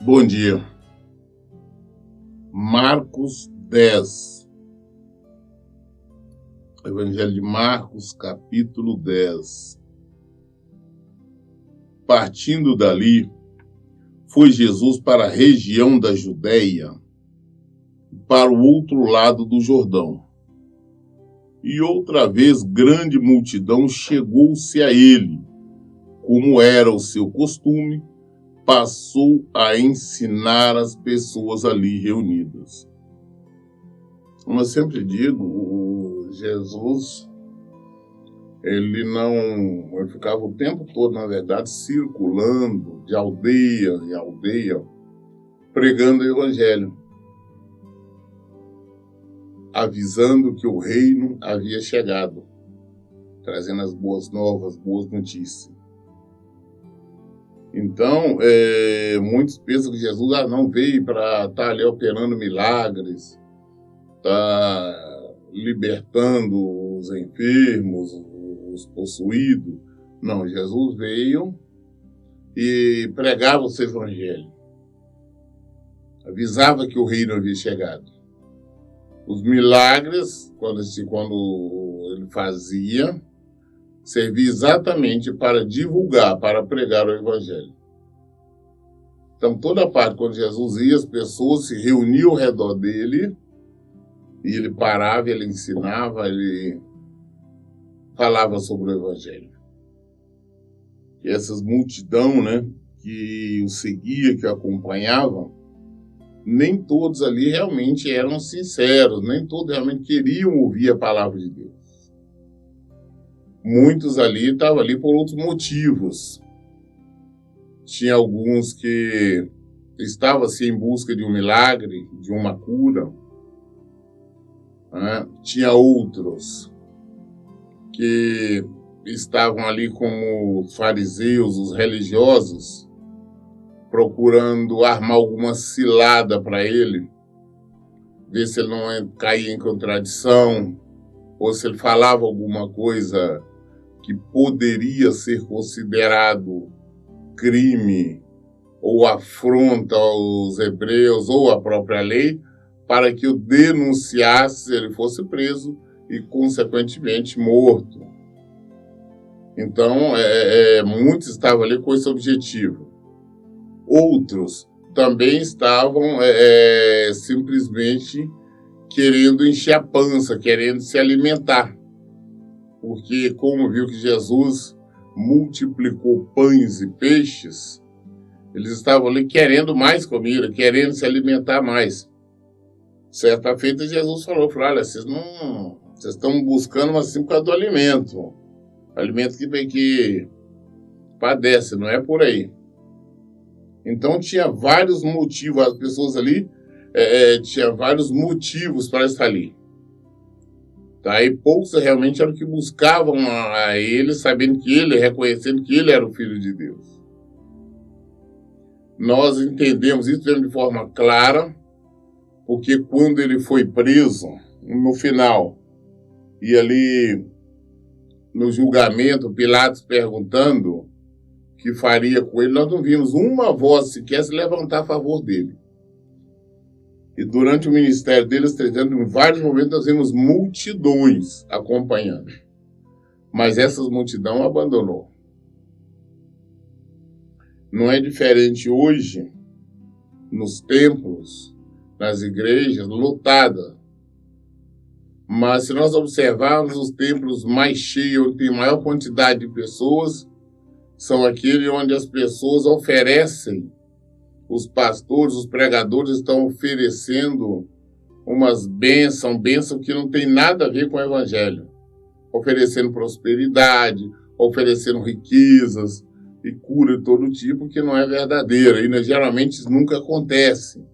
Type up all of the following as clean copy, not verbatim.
Bom dia. Marcos 10. Evangelho de Marcos, capítulo 10. Partindo dali, foi Jesus para a região da Judéia, para o outro lado do Jordão. E outra vez grande multidão chegou-se a ele, como era o seu costume, passou a ensinar as pessoas ali reunidas. Como eu sempre digo, Jesus, ele ficava o tempo todo, na verdade, circulando de aldeia em aldeia, pregando o evangelho, avisando que o reino havia chegado, trazendo as boas novas, boas notícias. Então, muitos pensam que Jesus não veio para estar ali operando milagres, tá libertando os enfermos, os possuídos. Não, Jesus veio e pregava o seu evangelho. Avisava que o reino havia chegado. Os milagres, quando ele fazia, servia exatamente para divulgar, para pregar o evangelho. Então, toda parte, quando Jesus ia, as pessoas se reuniam ao redor dele, e ele parava, ele ensinava, ele falava sobre o evangelho. E essas multidão, que o seguia, que o acompanhava, nem todos ali realmente eram sinceros, nem todos realmente queriam ouvir a palavra de Deus. Muitos ali estavam ali por outros motivos. Tinha alguns que estavam assim, em busca de um milagre, de uma cura. Tinha outros que estavam ali como os fariseus, os religiosos, procurando armar alguma cilada para ele, ver se ele não caía em contradição, ou se ele falava alguma coisa que poderia ser considerado crime ou afronta aos hebreus ou à própria lei, para que o denunciasse, ele fosse preso e, consequentemente, morto. Então, muitos estavam ali com esse objetivo. Outros também estavam simplesmente querendo encher a pança, querendo se alimentar. Porque, como viu que Jesus multiplicou pães e peixes, eles estavam ali querendo mais comida, querendo se alimentar mais. Certa feita, Jesus falou, olha, vocês estão buscando, mas assim por causa do alimento. Alimento que padece, não é por aí. Então, tinha vários motivos, as pessoas ali tinham vários motivos para estar ali. Tá? E poucos realmente eram que buscavam a ele, sabendo que ele, reconhecendo que ele era o Filho de Deus. Nós entendemos isso de forma clara, porque quando ele foi preso, no final, e ali no julgamento, Pilatos perguntando o que faria com ele, nós não vimos uma voz sequer se levantar a favor dele. E durante o ministério deles, em vários momentos, nós vimos multidões acompanhando. Mas essas multidão abandonou. Não é diferente hoje, nos templos, nas igrejas, lotada. Mas se nós observarmos os templos mais cheios, onde tem maior quantidade de pessoas, são aqueles onde as pessoas oferecem. Os pastores, os pregadores estão oferecendo umas bênçãos que não tem nada a ver com o evangelho. Oferecendo prosperidade, oferecendo riquezas e cura de todo tipo que não é verdadeira. E geralmente isso nunca acontece.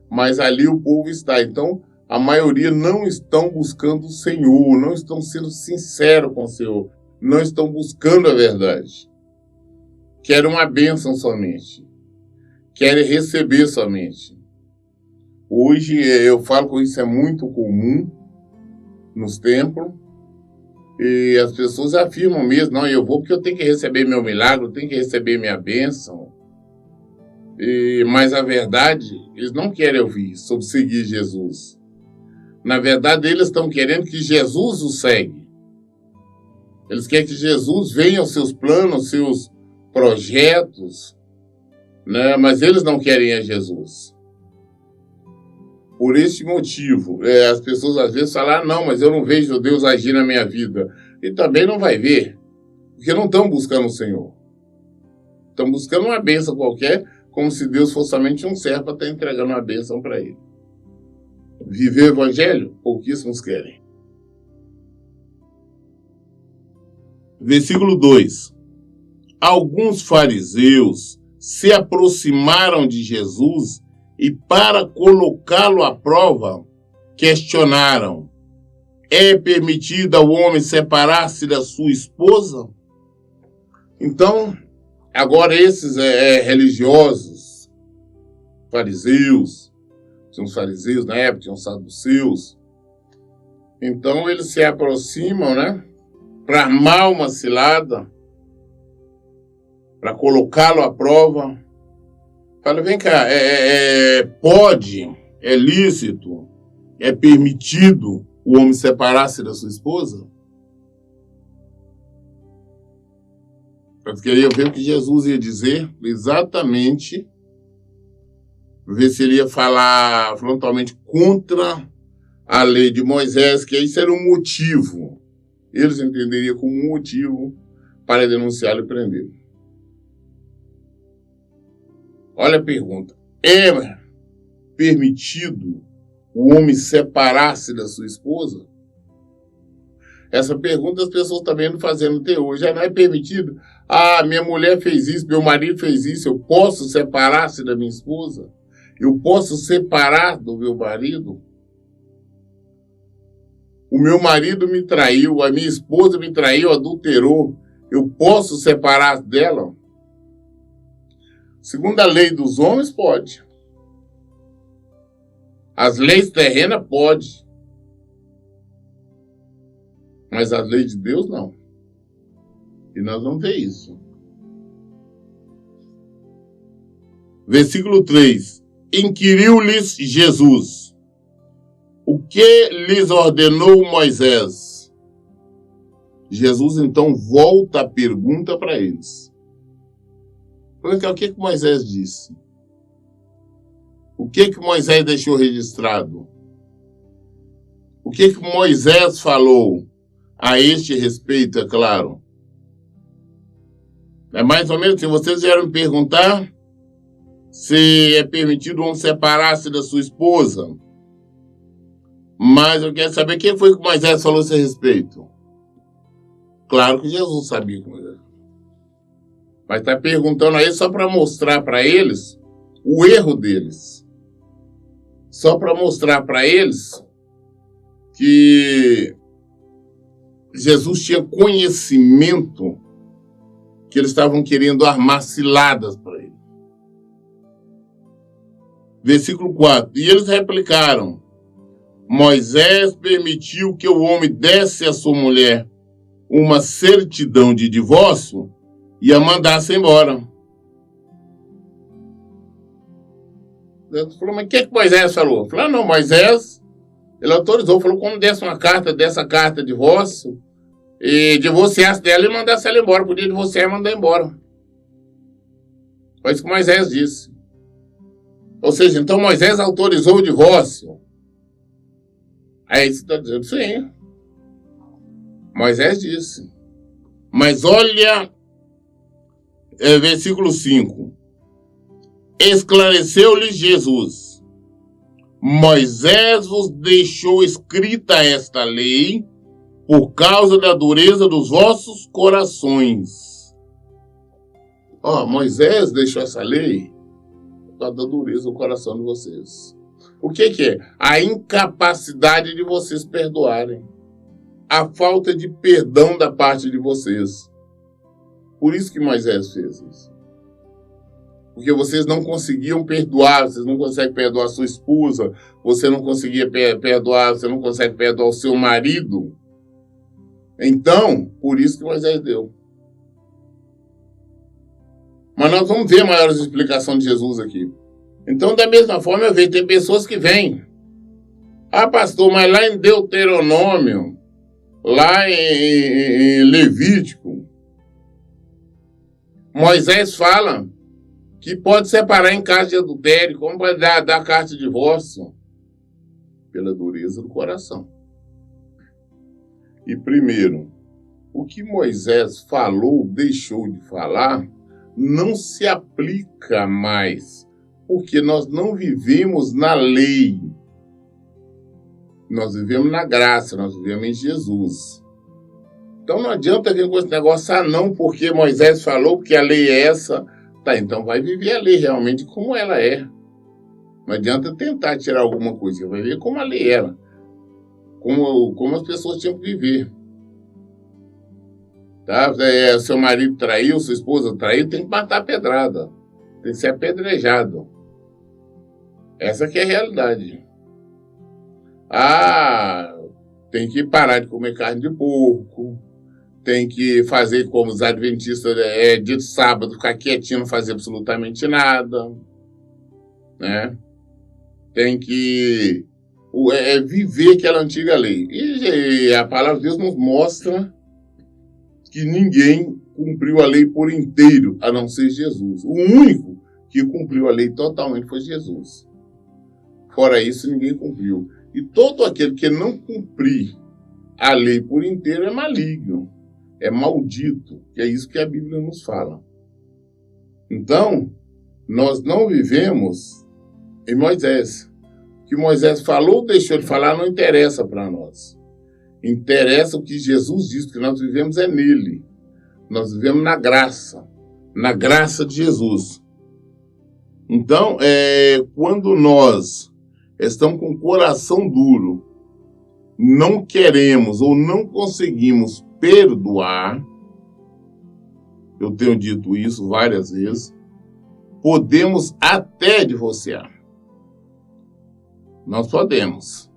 Mas ali o povo está. Então, a maioria não estão buscando o Senhor, não estão sendo sinceros com o Senhor, não estão buscando a verdade. Querem uma bênção somente. Querem receber somente. Hoje, eu falo que isso é muito comum nos templos, e as pessoas afirmam mesmo, não, eu vou porque eu tenho que receber meu milagre, eu tenho que receber minha bênção. Mas a verdade, eles não querem ouvir sobre seguir Jesus. Na verdade, eles estão querendo que Jesus os segue. Eles querem que Jesus venha aos seus planos, aos seus projetos, né? Mas eles não querem a Jesus. Por este motivo, as pessoas às vezes falam, não, mas eu não vejo Deus agir na minha vida. E também não vai ver, porque não estão buscando o Senhor. Estão buscando uma bênção qualquer, como se Deus fosse somente um servo para estar entregando uma bênção para ele. Viver o evangelho, pouquíssimos querem. Versículo 2. Alguns fariseus se aproximaram de Jesus e, para colocá-lo à prova, questionaram: é permitido ao homem separar-se da sua esposa? Então, agora esses religiosos, fariseus, tinha uns fariseus na época, tinha uns saduceus, então eles se aproximam, né, para armar uma cilada, para colocá-lo à prova. Fala, vem cá, pode, é lícito, é permitido o homem separar-se da sua esposa? Eu queria ver o que Jesus ia dizer, exatamente, ver se ele ia falar frontalmente contra a lei de Moisés, que isso era um motivo. Eles entenderiam como um motivo para denunciá-lo e prendê-lo. Olha a pergunta. É permitido o homem separar-se da sua esposa? Essa pergunta as pessoas estão vendo fazendo até hoje. Já não é permitido? Ah, minha mulher fez isso, meu marido fez isso, eu posso separar-se da minha esposa? Eu posso separar do meu marido? O meu marido me traiu, a minha esposa me traiu, adulterou. Eu posso separar dela? Segundo a lei dos homens, pode. As leis terrenas, pode. Mas a lei de Deus, não. E nós vamos ver isso. Versículo 3. Inquiriu-lhes Jesus: o que lhes ordenou Moisés? Jesus, então, volta a pergunta para eles. O que Moisés disse? O que Moisés deixou registrado? O que Moisés falou a este respeito, é claro? É mais ou menos, se vocês vieram me perguntar se é permitido um separar-se da sua esposa, mas eu quero saber quem foi que Moisés falou a esse respeito. Claro que Jesus sabia que Moisés. Mas está perguntando a eles só para mostrar para eles o erro deles. Só para mostrar para eles que Jesus tinha conhecimento que eles estavam querendo armar ciladas para ele. Versículo 4. E eles replicaram: Moisés permitiu que o homem desse à sua mulher uma certidão de divórcio e a mandasse embora. Deus falou, mas o que Moisés falou? Falou, não, Moisés, ele autorizou, falou, como desse uma carta, dessa carta de divórcio, e divorciasse dela e mandasse ela embora. Podia divorciar e mandar embora. Foi isso que Moisés disse. Ou seja, então Moisés autorizou o divórcio. Aí você está dizendo, sim. Moisés disse. Mas olha, versículo 5. Esclareceu-lhe Jesus: Moisés vos deixou escrita esta lei por causa da dureza dos vossos corações. Moisés deixou essa lei por causa da dureza do coração de vocês. O que é? A incapacidade de vocês perdoarem. A falta de perdão da parte de vocês. Por isso que Moisés fez isso. Porque vocês não conseguiam perdoar, vocês não conseguem perdoar a sua esposa, você não conseguia perdoar, você não consegue perdoar o seu marido. Então, por isso que Moisés deu. Mas nós vamos ver maiores explicações de Jesus aqui. Então, da mesma forma, eu vejo, tem pessoas que vêm. Ah, pastor, mas lá em Deuteronômio, lá em Levítico, Moisés fala que pode separar em caso de adultério, como vai dar carta de divórcio? Pela dureza do coração. E primeiro, o que Moisés falou, deixou de falar, não se aplica mais, porque nós não vivemos na lei. Nós vivemos na graça, nós vivemos em Jesus. Então não adianta vir com esse negócio, não, porque Moisés falou, porque a lei é essa. Tá, então vai viver a lei realmente como ela é. Não adianta tentar tirar alguma coisa, você vai ver como a lei era. Como as pessoas tinham que viver. Tá? Seu marido traiu, sua esposa traiu, tem que matar a pedrada. Tem que ser apedrejado. Essa que é a realidade. Ah, tem que parar de comer carne de porco. Tem que fazer como os adventistas de sábado, ficar quietinho, não fazer absolutamente nada. Né? Tem que viver aquela antiga lei. E a palavra de Deus nos mostra que ninguém cumpriu a lei por inteiro, a não ser Jesus. O único que cumpriu a lei totalmente foi Jesus. Fora isso, ninguém cumpriu. E todo aquele que não cumprir a lei por inteiro é maligno, é maldito, que é isso que a Bíblia nos fala. Então, nós não vivemos em Moisés. O que Moisés falou, deixou de falar, não interessa para nós. Interessa o que Jesus diz, que nós vivemos é nele. Nós vivemos na graça de Jesus. Então, quando nós estamos com o coração duro, não queremos ou não conseguimos perdoar, eu tenho dito isso várias vezes, podemos até divorciar. Nós podemos.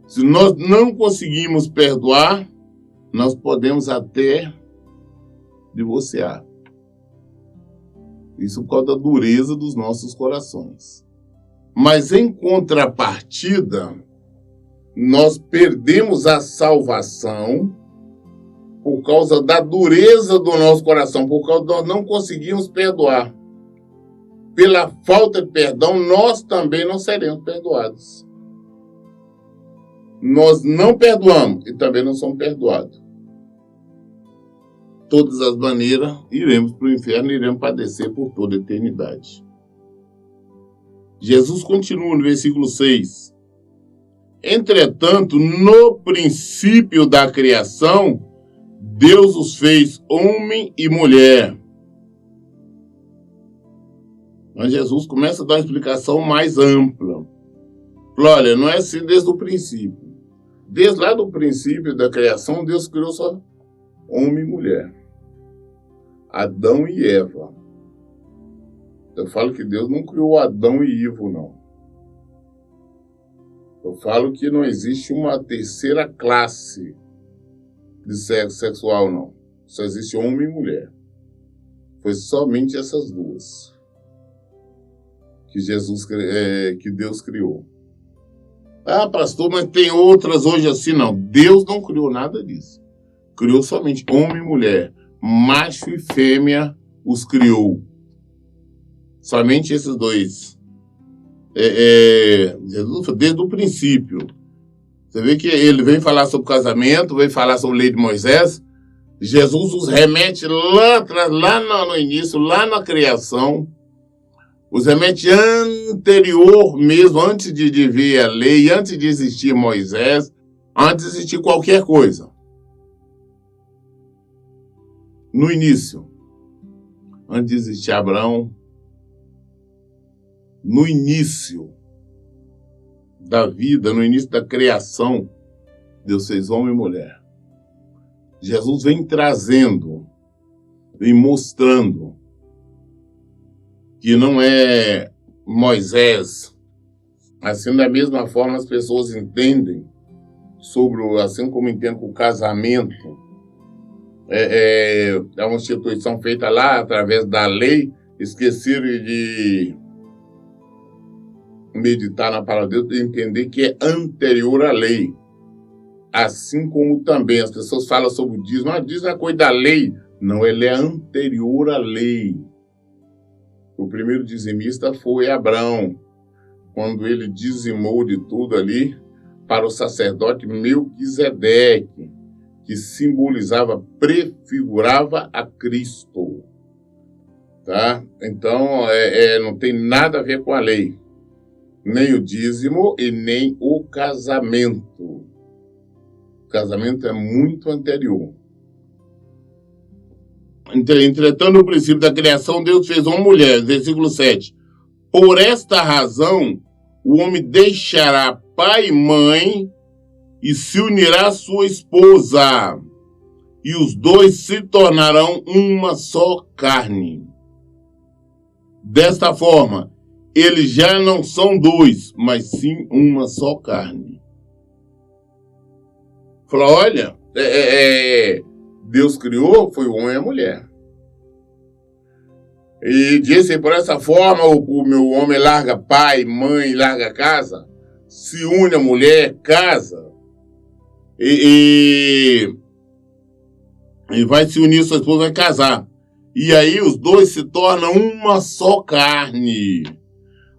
Se nós não conseguimos perdoar, nós podemos até divorciar. Isso por causa da dureza dos nossos corações. Mas em contrapartida, nós perdemos a salvação por causa da dureza do nosso coração, por causa de nós não conseguimos perdoar. Pela falta de perdão, nós também não seremos perdoados. Nós não perdoamos e também não somos perdoados. Todas as maneiras, iremos para o inferno e iremos padecer por toda a eternidade. Jesus continua no versículo 6. Entretanto, no princípio da criação, Deus os fez homem e mulher. Mas Jesus começa a dar uma explicação mais ampla. Olha, não é assim desde o princípio. Desde lá do princípio da criação, Deus criou só homem e mulher. Adão e Eva. Eu falo que Deus não criou Adão e Ivo, não. Eu falo que não existe uma terceira classe de sexo sexual, não. Só existe homem e mulher. Foi somente essas duas que Deus criou. Ah, pastor, mas tem outras hoje assim, não. Deus não criou nada disso. Criou somente homem e mulher. Macho e fêmea os criou. Somente esses dois. Jesus, desde o princípio. Você vê que ele vem falar sobre casamento, vem falar sobre a lei de Moisés. Jesus os remete lá atrás, lá no início, lá na criação. Os remete anterior mesmo, antes de vir a lei, antes de existir Moisés, antes de existir qualquer coisa. No início, antes de existir Abraão, no início da vida, no início da criação, Deus fez homem e mulher. Jesus vem trazendo, vem mostrando que não é Moisés. Assim, da mesma forma, as pessoas entendem assim como entendem com o casamento, é uma instituição feita lá através da lei, esqueceram de meditar na palavra de Deus e entender que é anterior à lei. Assim como também as pessoas falam sobre o dízimo, dízimo é coisa da lei. Não, ele é anterior à lei. O primeiro dizimista foi Abraão, quando ele dizimou de tudo ali para o sacerdote Melquisedeque, que simbolizava, prefigurava a Cristo. Tá? Então, não tem nada a ver com a lei. Nem o dízimo e nem o casamento. O casamento é muito anterior. Entretanto, no princípio da criação, Deus fez uma mulher, versículo 7. Por esta razão, o homem deixará pai e mãe e se unirá à sua esposa, e os dois se tornarão uma só carne. Desta forma, eles já não são dois, mas sim uma só carne. Fala, olha, Deus criou, foi o homem e a mulher. E disse, por essa forma, o meu homem larga pai, mãe, larga casa, se une a mulher, casa, e vai se unir, sua esposa vai casar. E aí os dois se tornam uma só carne.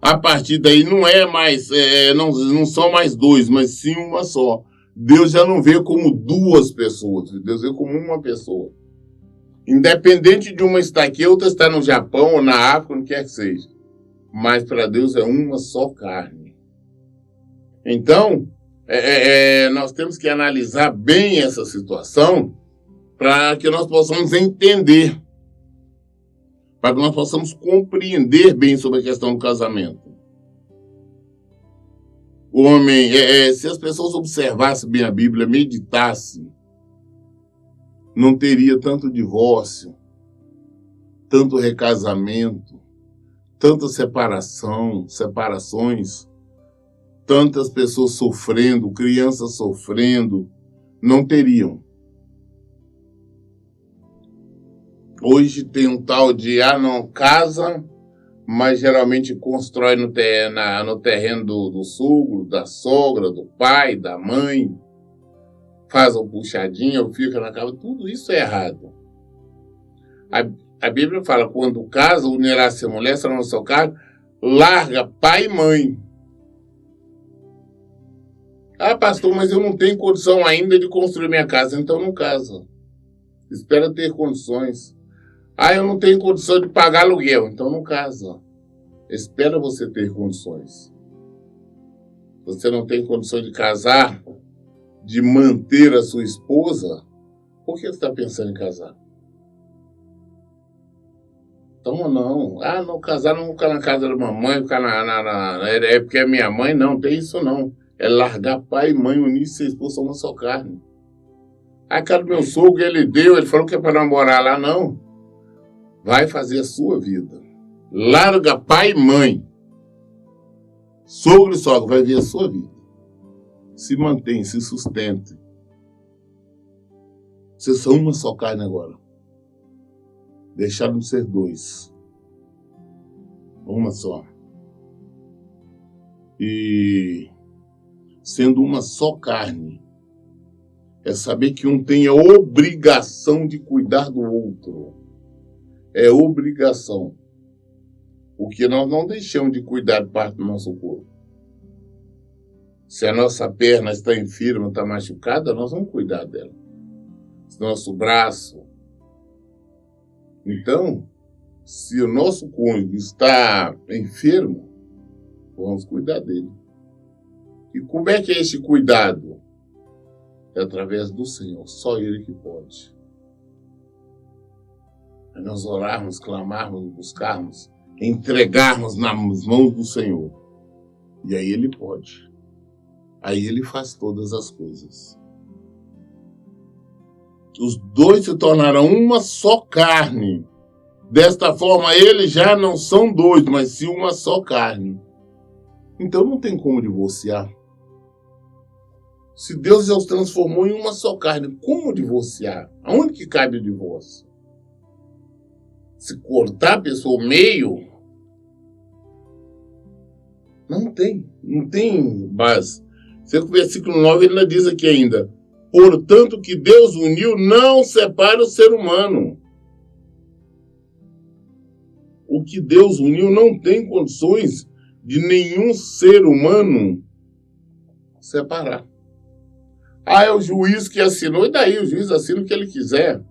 A partir daí não é mais, não são mais dois, mas sim uma só. Deus já não vê como duas pessoas, Deus vê como uma pessoa. Independente de uma estar aqui, outra está no Japão ou na África, onde quer que seja. Mas para Deus é uma só carne. Então, nós temos que analisar bem essa situação para que nós possamos entender, para que nós possamos compreender bem sobre a questão do casamento. O homem, se as pessoas observassem bem a Bíblia, meditassem, não teria tanto divórcio, tanto recasamento, tanta separações, tantas pessoas sofrendo, crianças sofrendo, não teriam. Hoje tem um tal de, não casa, mas geralmente constrói no terreno do sogro, da sogra, do pai, da mãe, faz uma puxadinha, fica na casa, tudo isso é errado. A Bíblia fala, quando casa, unirá-se a mulher, será no seu cargo, larga pai e mãe. Pastor, mas eu não tenho condição ainda de construir minha casa, então não casa. Espera ter condições. Eu não tenho condição de pagar aluguel, então não casa. Espera você ter condições. Você não tem condição de casar, de manter a sua esposa, por que você está pensando em casar? Então não. Não casar, não ficar na casa da mamãe, ficar é porque é minha mãe, não tem isso não. É largar pai e mãe, unir-se e esposa uma só carne. Cara do meu sogro, ele falou que é para namorar lá, não. Vai fazer a sua vida. Larga pai e mãe. Sogro e sogra, vai ver a sua vida. Se mantém, se sustente. Vocês são uma só carne agora. Deixaram de ser dois. Uma só. E sendo uma só carne, é saber que um tem a obrigação de cuidar do outro. É obrigação. Porque nós não deixamos de cuidar de parte do nosso corpo. Se a nossa perna está enferma, está machucada, nós vamos cuidar dela. Se nosso braço. Então, se o nosso cônjuge está enfermo, vamos cuidar dele. E como é que é esse cuidado? É através do Senhor, só Ele que pode. É nós orarmos, clamarmos, buscarmos, entregarmos nas mãos do Senhor. E aí Ele pode. Aí Ele faz todas as coisas. Os dois se tornarão uma só carne. Desta forma, eles já não são dois, mas sim uma só carne. Então não tem como divorciar. Se Deus já os transformou em uma só carne, como divorciar? Aonde que cabe o divórcio? Se cortar a pessoa ao meio, não tem base. O versículo 9 ele ainda diz aqui ainda: portanto, o que Deus uniu não separa o ser humano. O que Deus uniu não tem condições de nenhum ser humano separar. Ah, é o juiz que assinou, e daí o juiz assina o que ele quiser.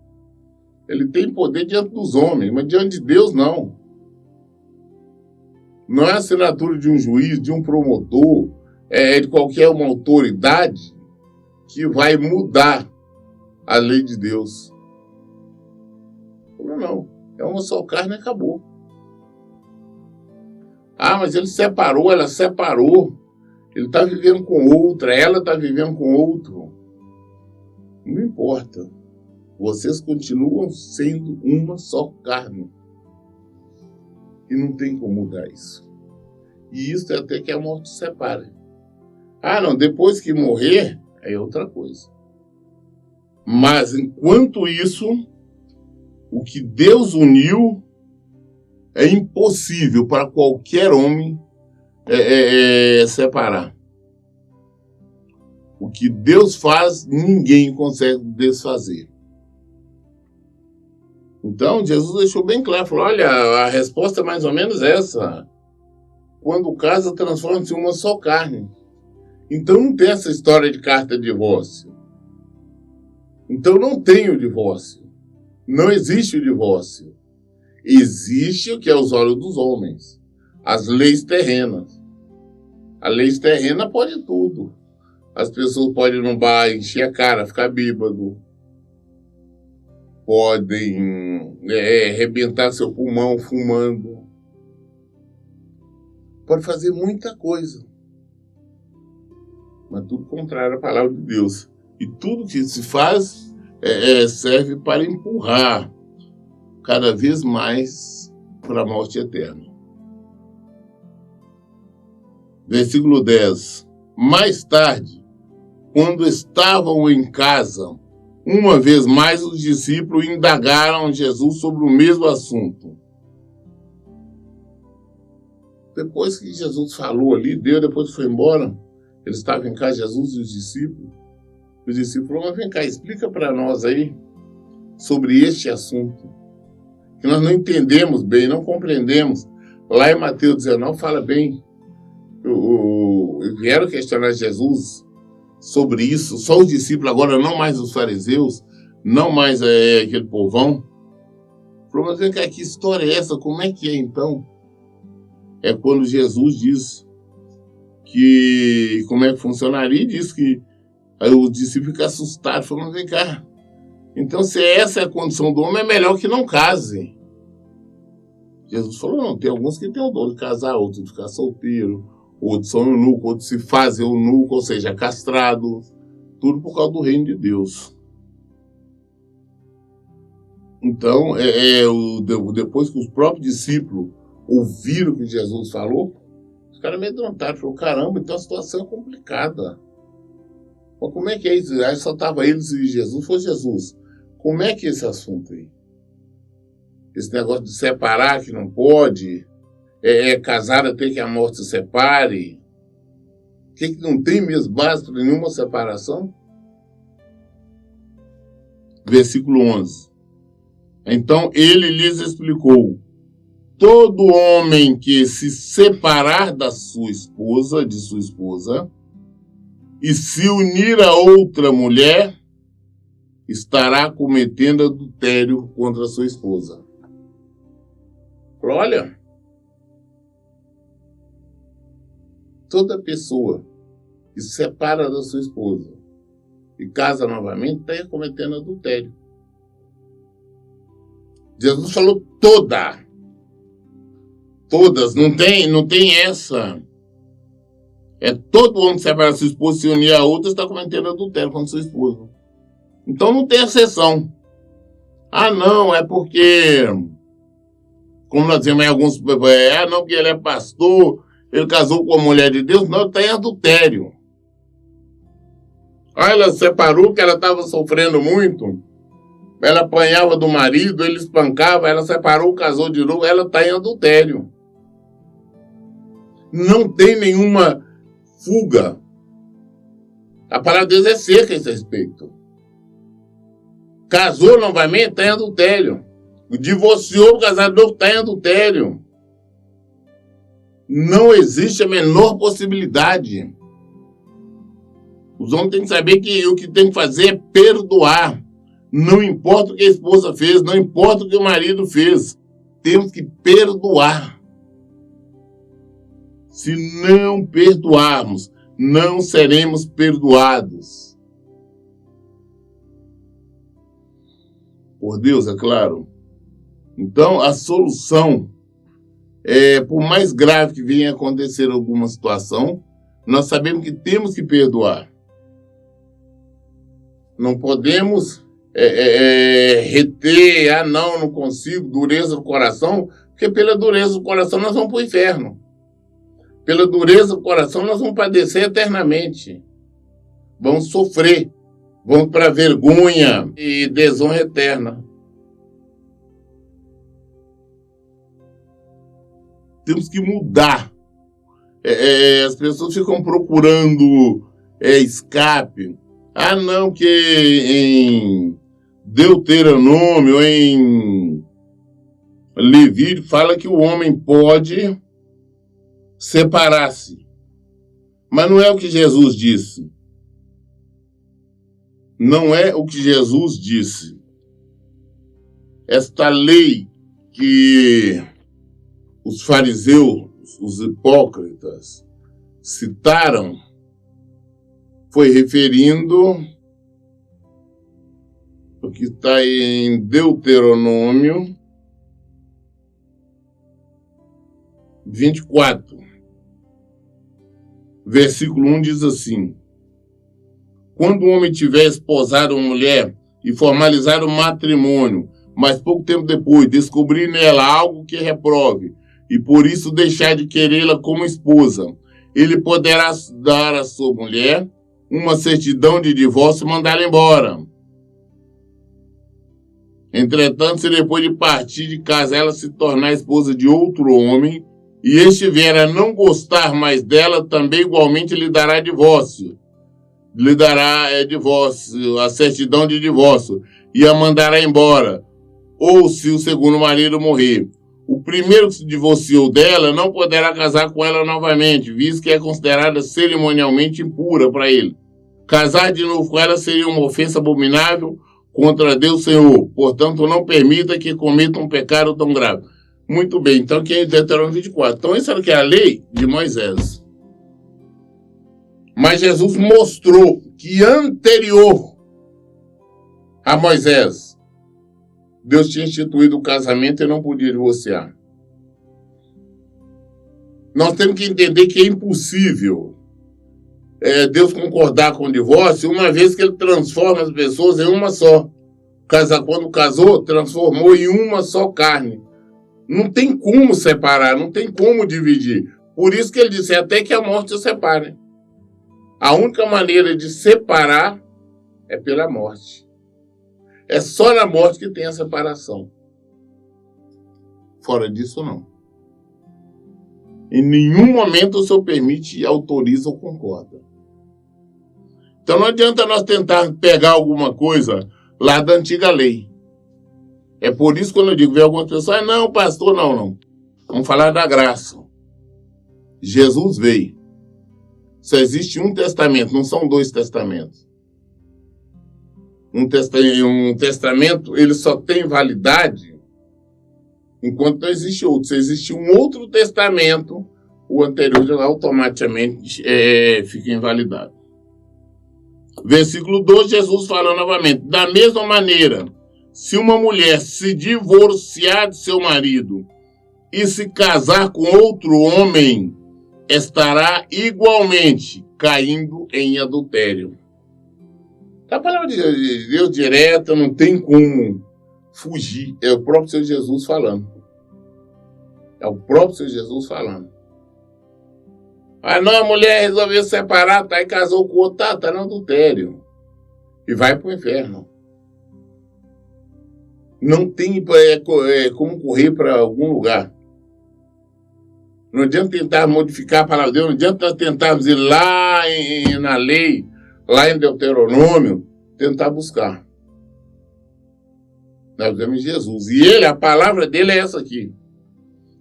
Ele tem poder diante dos homens, mas diante de Deus não. Não é a assinatura de um juiz, de um promotor, de qualquer uma autoridade que vai mudar a lei de Deus. Não. É uma só carne e acabou. Ah, mas ele separou, ela separou. Ele está vivendo com outra, ela está vivendo com outro. Não importa. Vocês continuam sendo uma só carne. E não tem como mudar isso. E isso é até que a morte separe. Ah, não, depois que morrer, é outra coisa. Mas, enquanto isso, o que Deus uniu é impossível para qualquer homem separar. O que Deus faz, ninguém consegue desfazer. Então, Jesus deixou bem claro, falou, olha, a resposta é mais ou menos essa. Quando casa, transforma-se em uma só carne. Então, não tem essa história de carta de divórcio. Então, não tem o divórcio. Não existe o divórcio. Existe o que é os olhos dos homens. As leis terrenas. A lei terrena pode tudo. As pessoas podem ir no bar, encher a cara, ficar bêbado. Podem arrebentar seu pulmão fumando. Pode fazer muita coisa. Mas tudo contrário à palavra de Deus. E tudo que se faz serve para empurrar cada vez mais para a morte eterna. Versículo 10. Mais tarde, quando estavam em casa, uma vez mais os discípulos indagaram Jesus sobre o mesmo assunto. Depois que Jesus falou ali, depois que foi embora, eles estavam em casa, Jesus e os discípulos. Os discípulos falaram, mas vem cá, explica para nós aí sobre este assunto. Que nós não entendemos bem, não compreendemos. Lá em Mateus 19 fala bem. Vieram questionar Jesus sobre isso, só os discípulos agora, não mais os fariseus, não mais aquele povão. Falou, mas vem cá, que história é essa? Como é que é então? É quando Jesus diz que como é que funcionaria, e diz que aí os discípulos ficam assustados, falou, mas vem cá, então se essa é a condição do homem, é melhor que não case. Jesus falou, não, tem alguns que têm o dom de casar, outros de ficar solteiro, outros são eunucos, outros se fazem eunuco, ou seja, castrado, tudo por causa do reino de Deus. Então, depois que os próprios discípulos ouviram o que Jesus falou, os caras amedrontaram, falaram, caramba, então a situação é complicada. Mas como é que é isso? Aí só estava eles e Jesus, foi Jesus. Como é que é esse assunto aí? Esse negócio de separar que não pode, casar até que a morte se separe, que não tem mesmo base para nenhuma separação? Versículo 11. Então ele lhes explicou, todo homem que se separar de sua esposa, e se unir a outra mulher, estará cometendo adultério contra sua esposa. Olha, toda pessoa que se separa da sua esposa e casa novamente está cometendo adultério. Jesus falou todas, não tem essa. É todo homem que separa da sua esposa e se unir a outra está cometendo adultério contra sua esposa. Então não tem exceção. Ah, não, é porque, como nós dizemos em alguns, não, porque ele é pastor, ele casou com a mulher de Deus, não, está em adultério. Aí ela separou porque ela estava sofrendo muito. Ela apanhava do marido, ele espancava, ela separou, casou de novo, ela está em adultério. Não tem nenhuma fuga. A palavra de Deus é seca a esse respeito. Casou novamente, está em adultério. Divorciou, casado novo, está em adultério. Não existe a menor possibilidade. Os homens têm que saber que o que tem que fazer é perdoar. Não importa o que a esposa fez, não importa o que o marido fez. Temos que perdoar. Se não perdoarmos, não seremos perdoados. Por Deus, é claro. Então, a solução por mais grave que venha acontecer alguma situação, nós sabemos que temos que perdoar. Não podemos reter, não consigo, dureza do coração, porque pela dureza do coração nós vamos para o inferno. Pela dureza do coração nós vamos padecer eternamente. Vamos sofrer, vamos para vergonha e desonra eterna. Temos que mudar. As pessoas ficam procurando escape. Não, que em Deuteronômio, em Levítico, fala que o homem pode separar-se. Mas não é o que Jesus disse. Não é o que Jesus disse. Esta lei que os fariseus, os hipócritas, citaram, foi referindo o que está em Deuteronômio 24. Versículo 1 diz assim: quando o homem tiver esposado uma mulher e formalizar o matrimônio, mas pouco tempo depois descobrir nela algo que reprove, e por isso deixar de querê-la como esposa, ele poderá dar à sua mulher uma certidão de divórcio e mandá-la embora. Entretanto, se depois de partir de casa ela se tornar esposa de outro homem, e este vier a não gostar mais dela, também igualmente lhe dará divórcio. Lhe dará divórcio, a certidão de divórcio, e a mandará embora. Ou se o segundo marido morrer, o primeiro que se divorciou dela não poderá casar com ela novamente, visto que é considerada cerimonialmente impura para ele. Casar de novo com ela seria uma ofensa abominável contra Deus Senhor. Portanto, não permita que cometa um pecado tão grave. Muito bem, então aqui é Deuteronômio 24. Então, isso era o que é a lei de Moisés. Mas Jesus mostrou que anterior a Moisés, Deus tinha instituído o casamento e não podia divorciar. Nós temos que entender que é impossível Deus concordar com o divórcio, uma vez que ele transforma as pessoas em uma só. Quando casou, transformou em uma só carne. Não tem como separar, não tem como dividir. Por isso que ele disse, até que a morte os separe. A única maneira de separar é pela morte. É só na morte que tem a separação. Fora disso, não. Em nenhum momento o Senhor permite, autoriza ou concorda. Então não adianta nós tentar pegar alguma coisa lá da antiga lei. É por isso que quando eu digo, vem algumas pessoas, não, pastor, não. Vamos falar da graça. Jesus veio. Só existe um testamento, não são dois testamentos. Um testamento, ele só tem validade enquanto não existe outro. Se existe um outro testamento, o anterior automaticamente fica invalidado. Versículo 12, Jesus fala novamente, da mesma maneira, se uma mulher se divorciar de seu marido e se casar com outro homem, estará igualmente caindo em adultério. A palavra de Deus direta, não tem como fugir. É o próprio Senhor Jesus falando. É o próprio Senhor Jesus falando. Não, a mulher resolveu separar, e casou com o outro, tá no adultério. e vai para o inferno. Não tem como correr para algum lugar. Não adianta tentar modificar a palavra de Deus, não adianta tentarmos ir lá na lei, lá em Deuteronômio, tentar buscar. Nós vemos Jesus. E ele, a palavra dele é essa aqui.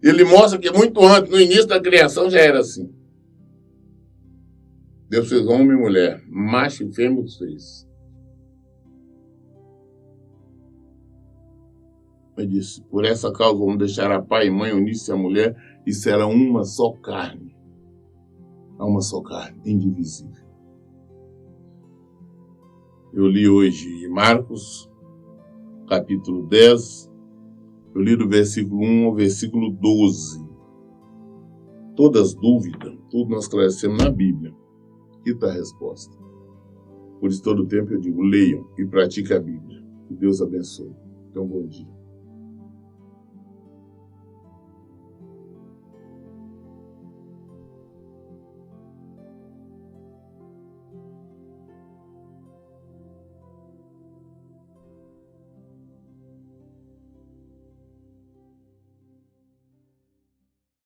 Ele mostra que muito antes, no início da criação, já era assim. Deus fez homem e mulher, macho e fêmea os fez. Ele disse, por essa causa vamos deixar a pai e mãe, unir-se à mulher, e será uma só carne. Uma só carne, indivisível. Eu li hoje em Marcos, capítulo 10, eu li do versículo 1 ao versículo 12. Todas as dúvidas, tudo nós esclarecemos na Bíblia. Aqui está a resposta. Por isso, todo o tempo eu digo, leiam e pratiquem a Bíblia. Que Deus abençoe. Então, bom dia.